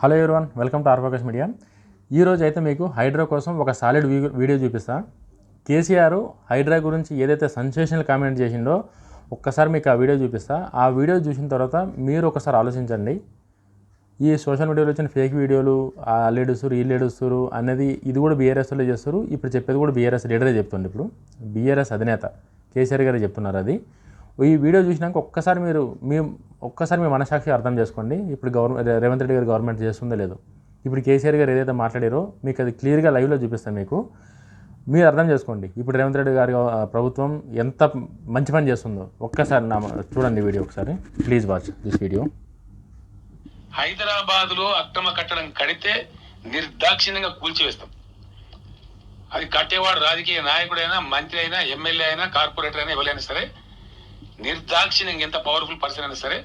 Hello everyone, welcome to R focus media. ఈరోజు అయితే మీకు హైడ్రా కోసం ఒక సాలిడ్ వీడియో చూపిస్తా. కేసీఆర్ హైడ్రా గురించి ఏదైతే సెన్సేషనల్ కామెంట్ చేసిండో ఒక్కసారి మీకు ఆ వీడియో చూపిస్తా. ఆ వీడియో చూసిన తర్వాత మీరు ఒకసారి ఆలోచించండి. ఈ సోషల్ మీడియాలో వచ్చిన ఫేక్ వీడియోలు అల్లేడుస్తారు ఈళ్ళేడుస్తారు అనేది ఇది కూడా బీఆర్ఎస్లో చేస్తారు. ఇప్పుడు చెప్పేది కూడా బీఆర్ఎస్ లీడరే చెప్తుంది. ఇప్పుడు బీఆర్ఎస్ అధినేత కేసీఆర్ గారు చెప్తున్నారు. అది ఈ వీడియో చూసినాక ఒక్కసారి మీ మనసాక్షి అర్థం చేసుకోండి. ఇప్పుడు రేవంత్ రెడ్డి గారు గవర్నమెంట్ చేస్తుందో లేదో, ఇప్పుడు కేసీఆర్ గారు ఏదైతే మాట్లాడారో మీకు అది క్లియర్గా లైవ్లో చూపిస్తాను. మీరు అర్థం చేసుకోండి. ఇప్పుడు రేవంత్ రెడ్డి గారి ప్రభుత్వం ఎంత మంచి పని చేస్తుందో ఒక్కసారి చూడండి వీడియో ఒకసారి. Please watch this video. హైదరాబాద్లో అక్రమ కట్టడం కడితే నిర్దాక్షిణ్యంగా కూల్చివేస్తాం. అది కట్టేవాడు రాజకీయ నాయకుడైనా, మంత్రి అయినా, ఎమ్మెల్యే అయినా, కార్పొరేటర్ అయినా, ఎవరైనా సరే నిర్దాక్షిణ్యంగా ఎంత పవర్ఫుల్ పర్సన్ అయినా సరే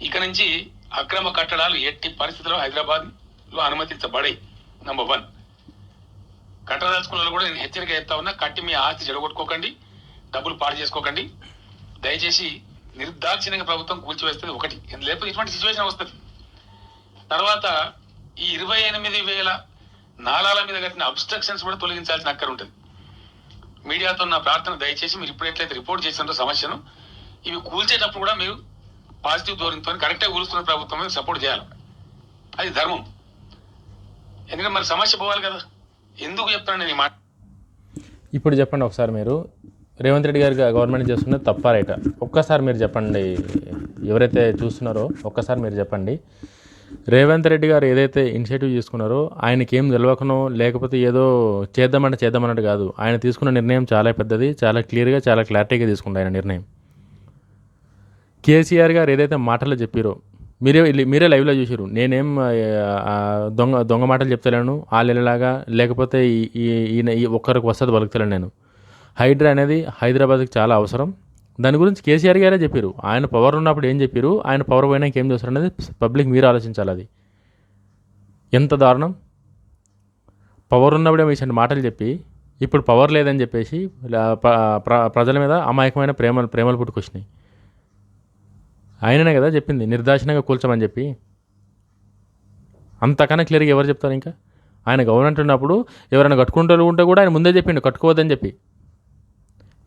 ఇక నుంచి అక్రమ కట్టడాలు ఎట్టి పరిస్థితుల్లో హైదరాబాద్ లో అనుమతించబడాయి. నంబర్ 1. కట్టదలుచుకున్న కూడా నేను హెచ్చరిక చెప్తా ఉన్నా, కట్టి మీ ఆస్తి చెడగొట్టుకోకండి, డబ్బులు పాడు చేసుకోకండి. దయచేసి నిర్దాక్షిణ్యంగా ప్రభుత్వం కూల్చివేస్తుంది. ఒకటి, లేకపోతే ఇటువంటి సిచ్యువేషన్ వస్తుంది. తర్వాత ఈ 28,000 నాలాల మీద కట్టిన అబ్స్ట్రక్షన్స్ కూడా తొలగించాల్సిన అక్కర ఉంటుంది. మీడియాతో నా ప్రార్థన, దయచేసి మీరు ఇప్పుడు ఎట్లయితే రిపోర్ట్ చేసినారో సమస్యను, ఇవి కూల్చేటప్పుడు కూడా మీరు పాజిటివ్ ధోరణితో కరెక్ట్గా కూలుస్తున్న ప్రభుత్వం మీద సపోర్ట్ చేయాలి. అది ధర్మం. ఎందుకంటే మరి సమస్య పోవాలి కదా. ఎందుకు చెప్తాను నేను ఈ మాట? ఇప్పుడు చెప్పండి ఒకసారి, మీరు రేవంత్ రెడ్డి గారి గవర్నమెంట్ చేస్తున్నది తప్పా రైటా? ఒక్కసారి మీరు చెప్పండి. ఎవరైతే చూస్తున్నారో ఒక్కసారి మీరు చెప్పండి. రేవంత్ రెడ్డి గారు ఏదైతే ఇనిషియేటివ్ తీసుకున్నారో ఆయనకి ఏం తెలియకనో లేకపోతే ఏదో చేద్దామన్నట్టు కాదు. ఆయన తీసుకున్న నిర్ణయం చాలా పెద్దది, చాలా క్లియర్గా, చాలా క్లారిటీగా తీసుకుంది ఆయన నిర్ణయం. కేసీఆర్ గారు ఏదైతే మాటలు చెప్పారో మీరే లైవ్లో చూసారు. నేనేం దొంగ మాటలు చెప్తలేను వాళ్ళలాగా, లేకపోతే ఈ ఒక్కరికి వస్తుంది బలుకుతలేను నేను. హైడ్రా అనేది హైదరాబాద్కి చాలా అవసరం. దాని గురించి కేసీఆర్ గారే చెప్పారు. ఆయన పవర్ ఉన్నప్పుడు ఏం చెప్పారు, ఆయన పవర్ పోయినాక ఏం చేస్తారు అనేది పబ్లిక్ మీరు ఆలోచించాలి. అది ఎంత దారుణం. పవర్ ఉన్నప్పుడే మీ మాటలు చెప్పి ఇప్పుడు పవర్ లేదని చెప్పేసి ప్రజల మీద అమాయకమైన ప్రేమలు పుట్టుకొచ్చినాయి. ఆయననే కదా చెప్పింది నిర్దాక్షిణ్యంగా కూల్చమని చెప్పి. అంతకన్నా క్లియర్గా ఎవరు చెప్తారు? ఇంకా ఆయన గవర్నమెంట్ ఉన్నప్పుడు ఎవరైనా కట్టుకుంటూ ఉంటే కూడా ఆయన ముందే చెప్పిండు కట్టుకోవద్దని చెప్పి.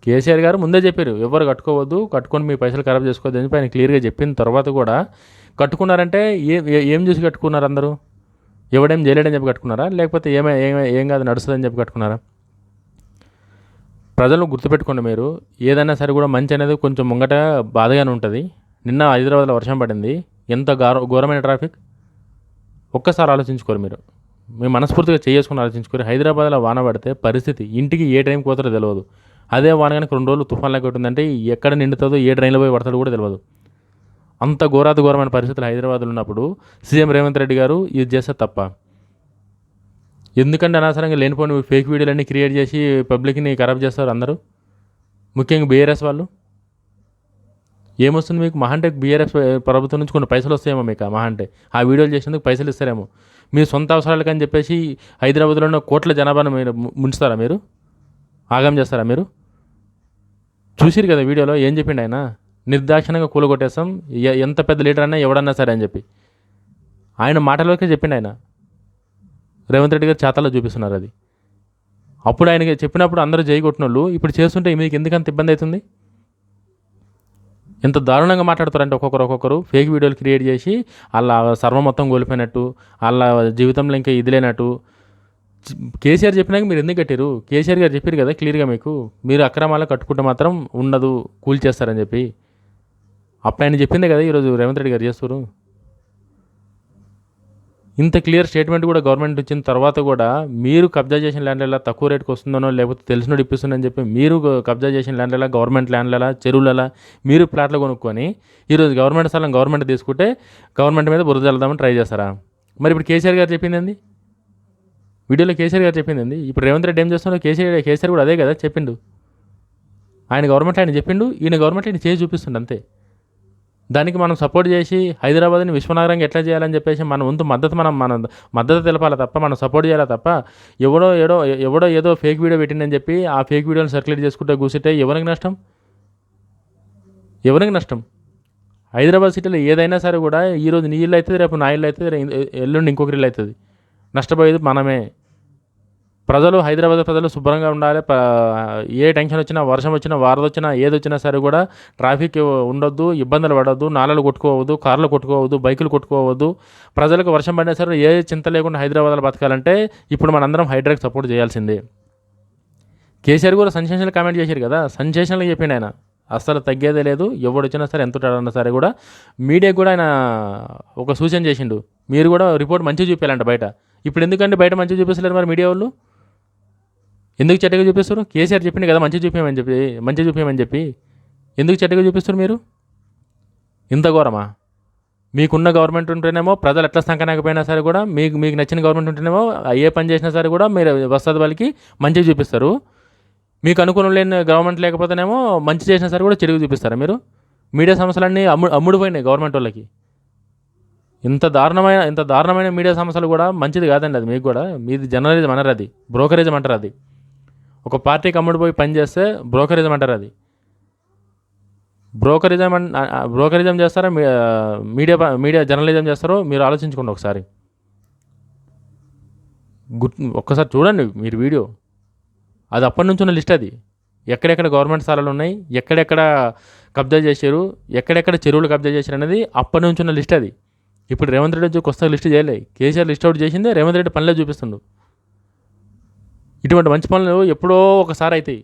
కేసీఆర్ గారు ముందే చెప్పారు ఎవరు కట్టుకోవద్దు, కట్టుకొని మీ పైసలు ఖరాబ్ చేసుకోవద్దని చెప్పి ఆయన క్లియర్గా చెప్పిన తర్వాత కూడా కట్టుకున్నారంటే ఏం చూసి కట్టుకున్నారు? అందరూ ఎవడేం చేయలేడని చెప్పి కట్టుకున్నారా, లేకపోతే ఏం కాదు నడుస్తుందని చెప్పి కట్టుకున్నారా? ప్రజలు గుర్తుపెట్టుకోండి. మీరు ఏదైనా సరే కూడా మంచి అనేది కొంచెం ముంగట బాధగానే ఉంటుంది. నిన్న హైదరాబాద్లో వర్షం పడింది, ఎంత ఘోరమైన ట్రాఫిక్. ఒక్కసారి ఆలోచించుకోరు మీరు, మీ మనస్ఫూర్తిగా చేసుకుని ఆలోచించుకోరు. హైదరాబాద్లో వాన పడితే పరిస్థితి ఇంటికి ఏ టైంకి పోతారో తెలియదు. అదే వాన కనుక 2 రోజులు తుఫాన్ లేక ఉంటుందంటే ఎక్కడ నిండుతుందో, ఏ ట్రైన్లో పోయి పడతాడో కూడా తెలియదు. అంత ఘోరమైన పరిస్థితులు హైదరాబాద్లో ఉన్నప్పుడు సీఎం రేవంత్ రెడ్డి గారు ఇది చేస్తే తప్ప. ఎందుకంటే అనవసరంగా లేనిపోయిన ఫేక్ వీడియోలన్నీ క్రియేట్ చేసి పబ్లిక్ని ఖరాబ్ చేస్తారు అందరూ, ముఖ్యంగా బీఆర్ఎస్ వాళ్ళు. ఏమొస్తుంది మీకు? మహా అంటే బీఆర్ఎస్ ప్రభుత్వం నుంచి కొన్ని పైసలు వస్తాయేమో మీకు. మహా అంటే ఆ వీడియోలు చేసినందుకు పైసలు ఇస్తారేమో. మీ సొంత అవసరాలకు అని చెప్పేసి హైదరాబాద్లో ఉన్న కోట్ల జనాభాను మీరు ముంచుతారా? మీరు ఆగం చేస్తారా? మీరు చూసిరు కదా వీడియోలో ఏం చెప్పిండు ఆయన, నిర్దాక్షిణంగా కూలగొట్టేస్తాం ఎంత పెద్ద లీడర్ అయినా ఎవడన్నా సరే అని చెప్పి ఆయన మాటలోకే చెప్పిండు. ఆయన రేవంత్ రెడ్డి గారు చేతల్లో చూపిస్తున్నారు అది. అప్పుడు ఆయనకి చెప్పినప్పుడు అందరూ జై కొట్టిన వాళ్ళు ఇప్పుడు చేస్తుంటే మీకు ఎందుకంత ఇబ్బంది అవుతుంది? ఎంత దారుణంగా మాట్లాడతారంటే ఒక్కొక్కరు ఫేక్ వీడియోలు క్రియేట్ చేసి వాళ్ళ సర్వం మొత్తం కోల్పోయినట్టు, వాళ్ళ జీవితంలో ఇంకా ఇది లేనట్టు. కేసీఆర్ చెప్పినాక మీరు ఎందుకు కట్టారు? కేసీఆర్ గారు చెప్పారు కదా క్లియర్గా మీకు, మీరు అక్రమాలు కట్టుకుంటే మాత్రం ఉండదు, కూల్చేస్తారని చెప్పి. అప్పుడు ఆయన చెప్పిందే కదా ఈరోజు రేవంత్ రెడ్డి గారు చేస్తారు. ఇంత క్లియర్ స్టేట్మెంట్ కూడా గవర్నమెంట్ ఇచ్చిన తర్వాత కూడా మీరు కబ్జా చేసిన ల్యాండ్ ఎలా తక్కువ రేటుకి వస్తుందనో లేకపోతే తెలిసినోడు ఇప్పిస్తుందని చెప్పి మీరు కబ్జా చేసిన ల్యాండ్ ఎలా, గవర్నమెంట్ ల్యాండ్ల చెరువులలో మీరు ప్లాట్లు కొనుక్కొని ఈరోజు గవర్నమెంట్ స్థలం గవర్నమెంట్ తీసుకుంటే గవర్నమెంట్ మీద బురద చల్లుదామని ట్రై చేస్తారా? మరి ఇప్పుడు కేసీఆర్ గారు చెప్పింది ఏంది? వీడియోలో కేసీఆర్ గారు చెప్పింది ఏంది? ఇప్పుడు రేవంత్ రెడ్డి ఏం చేస్తున్నారో కేసీఆర్ కూడా అదే కదా చెప్పిండు. ఆయన గవర్నమెంట్ ఆయన చెప్పిండు, ఈయన గవర్నమెంట్ ఆయన చేసి చూపిస్తుండు అంతే. దానికి మనం సపోర్ట్ చేసి హైదరాబాద్ని విశ్వనగరంగా ఎట్లా చేయాలని చెప్పేసి మన వంతు మన మద్దతు తెలపాలి తప్ప, మనం సపోర్ట్ చేయాలి తప్ప ఎవడో ఏదో ఫేక్ వీడియో పెట్టిందని చెప్పి ఆ ఫేక్ వీడియోని సర్క్యులేట్ చేసుకుంటే కూర్చుంటే ఎవరికి నష్టం? హైదరాబాద్ సిటీలో ఏదైనా సరే కూడా ఈరోజు నీ ఇల్లు అవుతుంది, రేపు నా ఇల్లు అవుతుంది, ఎల్లుండి ఇంకొకరి ఇల్లు అవుతుంది. నష్టపోయేది మనమే. హైదరాబాద్ ప్రజలు శుభ్రంగా ఉండాలి. ఏ టెన్షన్ వచ్చినా, వర్షం వచ్చినా, వారద వచ్చినా, ఏది వచ్చినా సరే కూడా ట్రాఫిక్ ఉండొద్దు, ఇబ్బందులు పడొద్దు, నాళాలు కొట్టుకోవద్దు, కార్లు కొట్టుకోవద్దు, బైకులు కొట్టుకోవద్దు. ప్రజలకు వర్షం పడినా సరే ఏ చింత లేకుండా హైదరాబాద్లో బతకాలంటే ఇప్పుడు మనందరం హైడ్రాకి సపోర్ట్ చేయాల్సిందే. కేసీఆర్ కూడా సెన్సేషనల్ కామెంట్ చేశారు కదా, సెన్సేషనల్గా చెప్పిండు ఆయన. అస్సలు తగ్గేదే లేదు. ఎవడు వచ్చినా సరే, ఎంత ఉంటాడన్నా సరే కూడా మీడియాకు కూడా ఆయన ఒక సూచన చేసిండు, మీరు కూడా రిపోర్ట్ మంచిగా చూపించాలంట బయట. ఇప్పుడు ఎందుకంటే బయట మంచిగా చూపిస్తలేరు మరి మీడియా వాళ్ళు? ఎందుకు చెడ్డగా చూపిస్తారు? కేసీఆర్ చెప్పింది కదా మంచిగా చూపించమని చెప్పి ఎందుకు చెడ్డగా చూపిస్తారు మీరు? ఇంత ఘోరమా? మీకున్న గవర్నమెంట్ ఉంటేనేమో ప్రజలు ఎట్లా సంకనాకపోయినా సరే కూడా మీకు నచ్చిన గవర్నమెంట్ ఉంటేనేమో ఏ పని చేసినా సరే కూడా మీరు వస్తుంది వాళ్ళకి మంచిగా చూపిస్తారు. మీకు అనుకూలం లేని గవర్నమెంట్ లేకపోతేనేమో మంచి చేసినా సరే కూడా చెడుగు చూపిస్తారా మీరు? మీడియా సమస్యలన్నీ అమ్ముడుపోయినాయి గవర్నమెంట్ వాళ్ళకి. ఇంత దారుణమైన మీడియా సమస్యలు కూడా మంచిది కాదండి. అది మీకు కూడా మీది జర్నలిజం అనరు, అది బ్రోకరేజం అంటారు. అది ఒక పార్టీకి అమ్ముడుపోయి పని చేస్తే బ్రోకరేజం అంటారు. అది బ్రోకరిజం చేస్తారా, మీడియా జర్నలిజం చేస్తారో మీరు ఆలోచించుకోండి ఒకసారి. ఒక్కసారి చూడండి మీరు వీడియో. అది అప్పటి నుంచి ఉన్న లిస్ట్. అది ఎక్కడెక్కడ గవర్నమెంట్ స్థలాలు ఉన్నాయి, ఎక్కడెక్కడ కబ్జా చేశారు, ఎక్కడెక్కడ చెరువులు కబ్జా చేశారు అనేది అప్పటి నుంచి ఉన్న లిస్ట్. అది ఇప్పుడు రేవంత్ రెడ్డి కొత్త లిస్ట్ చేయలే. కేసీఆర్ లిస్ట్ అవుట్ చేసిందే రేవంత్ రెడ్డి పనిలో చూపిస్తుండు. ఇటువంటి మంచి పనులు ఎప్పుడో ఒకసారి అవుతాయి.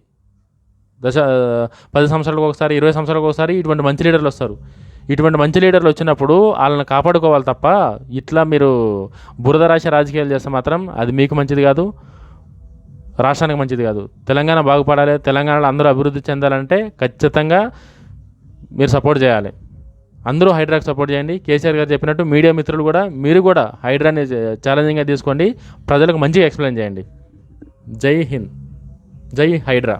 10 సంవత్సరాలకు ఒకసారి, 20 సంవత్సరాలకు ఒకసారి ఇటువంటి మంచి లీడర్లు వస్తారు. ఇటువంటి మంచి లీడర్లు వచ్చినప్పుడు వాళ్ళని కాపాడుకోవాలి తప్ప ఇట్లా మీరు బురద రాశి రాజకీయాలు చేస్తే మాత్రం అది మీకు మంచిది కాదు, రాష్ట్రానికి మంచిది కాదు. తెలంగాణ బాగుపడాలి, తెలంగాణలో అందరూ అభివృద్ధి చెందాలంటే ఖచ్చితంగా మీరు సపోర్ట్ చేయాలి. అందరూ హైడ్రాకి సపోర్ట్ చేయండి. కేసీఆర్ గారు చెప్పినట్టు మీడియా మిత్రులు కూడా మీరు కూడా హైడ్రాని ఛాలెంజింగ్గా తీసుకోండి, ప్రజలకు మంచిగా ఎక్స్ప్లెయిన్ చేయండి. జై హింద్, జై హైడ్రా.